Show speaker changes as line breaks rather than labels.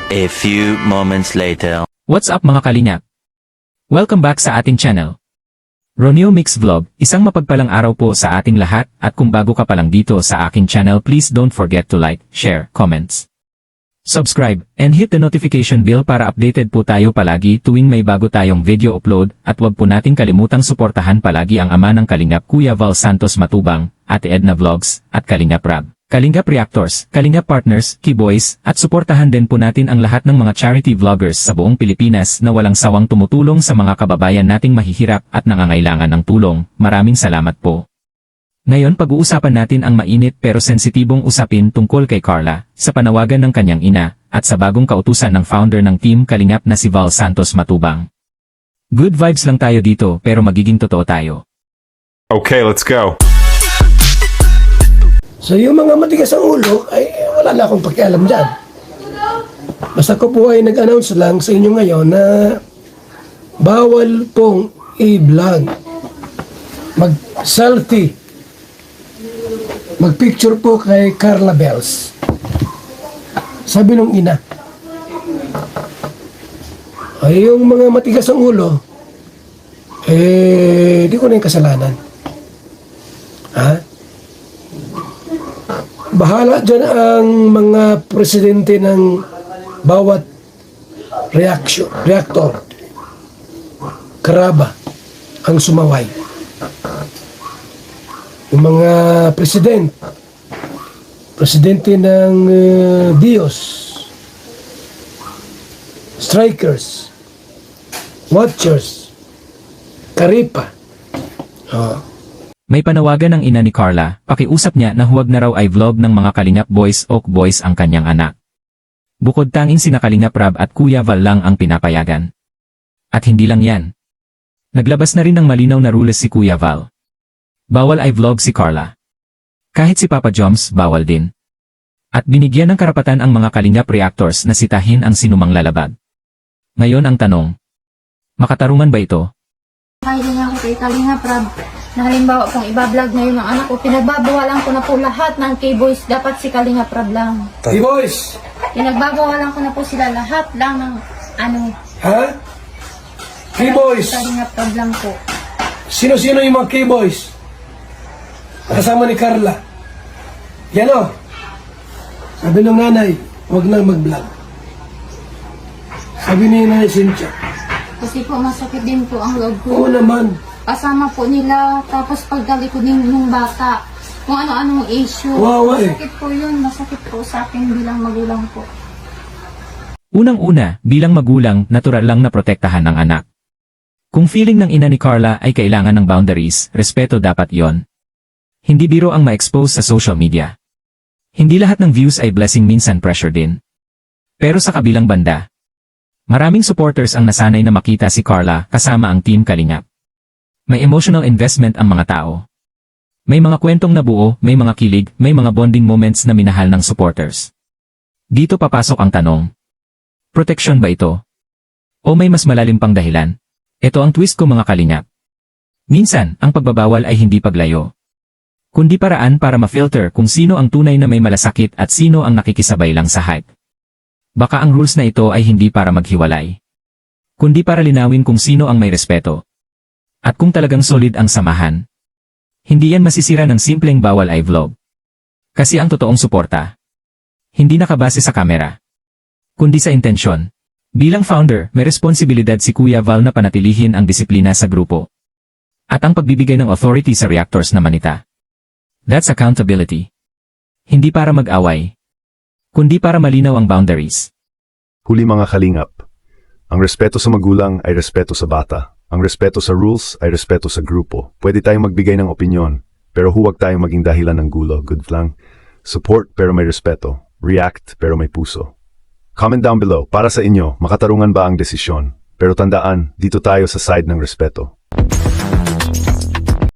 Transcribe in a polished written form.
A few moments later.
What's up mga kalingap? Welcome back sa ating channel. Ronil Mix Vlog, isang mapagpalang araw po sa ating lahat at kung bago ka pa lang dito sa aking channel please don't forget to like, share, comments, subscribe, and hit the notification bell para updated po tayo palagi tuwing may bago tayong video upload at wag po nating kalimutang suportahan palagi ang ama ng Kalingap Kuya Val Santos Matubang, Ate Edna Vlogs, at Kalingap Rab. Kalingap Reactors, Kalingap Partners, Keyboys, at suportahan din po natin ang lahat ng mga charity vloggers sa buong Pilipinas na walang sawang tumutulong sa mga kababayan nating mahihirap at nangangailangan ng tulong. Maraming salamat po. Ngayon pag-uusapan natin ang mainit pero sensitibong usapin tungkol kay Carla, sa panawagan ng kanyang ina, at sa bagong kautusan ng founder ng Team Kalingap na si Val Santos Matubang. Good vibes lang tayo dito pero magiging totoo tayo.
Okay, let's go.
So yung mga matigas ang ulo, ay wala na akong pakialam dyan. Basta ko po ay nag-announce lang sa inyo ngayon na bawal pong i-vlog, mag-selfie, mag-picture po kay Carla Bells. Sabi nung ina, ay yung mga matigas ang ulo, di ko na yung kasalanan. Ha? Bahala dyan ang mga presidente ng bawat reactor. Karaba ang sumaway. Yung mga presidente ng Dios, strikers, watchers, karipa.
May panawagan ng ina ni Carla, pakiusap niya na huwag na raw ay vlog ng mga Kalingap Boys o Boys ang kanyang anak. Bukod tanging sina Kalingap Rab at Kuya Val lang ang pinapayagan. At hindi lang yan. Naglabas na rin ng malinaw na rules si Kuya Val. Bawal ay vlog si Carla. Kahit si Papa Joms, bawal din. At binigyan ng karapatan ang mga Kalingap Reactors na sitahin ang sinumang lalabag. Ngayon ang tanong, makatarungan ba ito?
Kaya niya ako kay Kalingap Rab na halimbawa kung ibablog na yun ang anak ko, pinagbabawalan ko na po lahat ng K-Boys, dapat si Kalingap Rab lang.
K-Boys!
Pinagbabawalan ko na po sila lahat lang ng
Ha? K-Boys!
Kalingap Rab lang po.
Sino-sino yung mga K-Boys? Kasama ni Carla. Yan o. Sabi ng nanay, huwag nang mag-vlog. Sabi ni Nanay Cynthia.
Kasi po masakit din po ang loob ko.
Oo naman.
Kasama po nila, tapos pagdali ko din yung bata. Kung ano-anong issue.
Wow, eh.
Masakit po yun, masakit po sa akin bilang magulang po.
Unang-una, bilang magulang, natural lang na protektahan ng anak. Kung feeling ng ina ni Carla ay kailangan ng boundaries, respeto dapat yon. Hindi biro ang ma-expose sa social media. Hindi lahat ng views ay blessing, minsan pressure din. Pero sa kabilang banda, maraming supporters ang nasanay na makita si Carla kasama ang Team Kalingap. May emotional investment ang mga tao. May mga kwentong nabuo, may mga kilig, may mga bonding moments na minahal ng supporters. Dito papasok ang tanong. Protection ba ito? O may mas malalim pang dahilan? Ito ang twist ko mga Kalingap. Minsan, ang pagbabawal ay hindi paglayo, kundi paraan para ma-filter kung sino ang tunay na may malasakit at sino ang nakikisabay lang sa hype. Baka ang rules na ito ay hindi para maghiwalay, kundi para linawin kung sino ang may respeto. At kung talagang solid ang samahan, hindi yan masisira ng simpleng bawal ay vlog. Kasi ang totoong suporta, hindi nakabase sa kamera, kundi sa intensyon. Bilang founder, may responsibilidad si Kuya Val na panatilihin ang disiplina sa grupo. At ang pagbibigay ng authority sa reactors na manita. That's accountability. Hindi para mag-away, kundi para malinaw ang boundaries.
Huli mga kalingap. Ang respeto sa magulang ay respeto sa bata. Ang respeto sa rules ay respeto sa grupo. Pwede tayong magbigay ng opinyon, pero huwag tayong maging dahilan ng gulo. Good lang. Support pero may respeto. React pero may puso. Comment down below para sa inyo, makatarungan ba ang desisyon? Pero tandaan, dito tayo sa side ng respeto.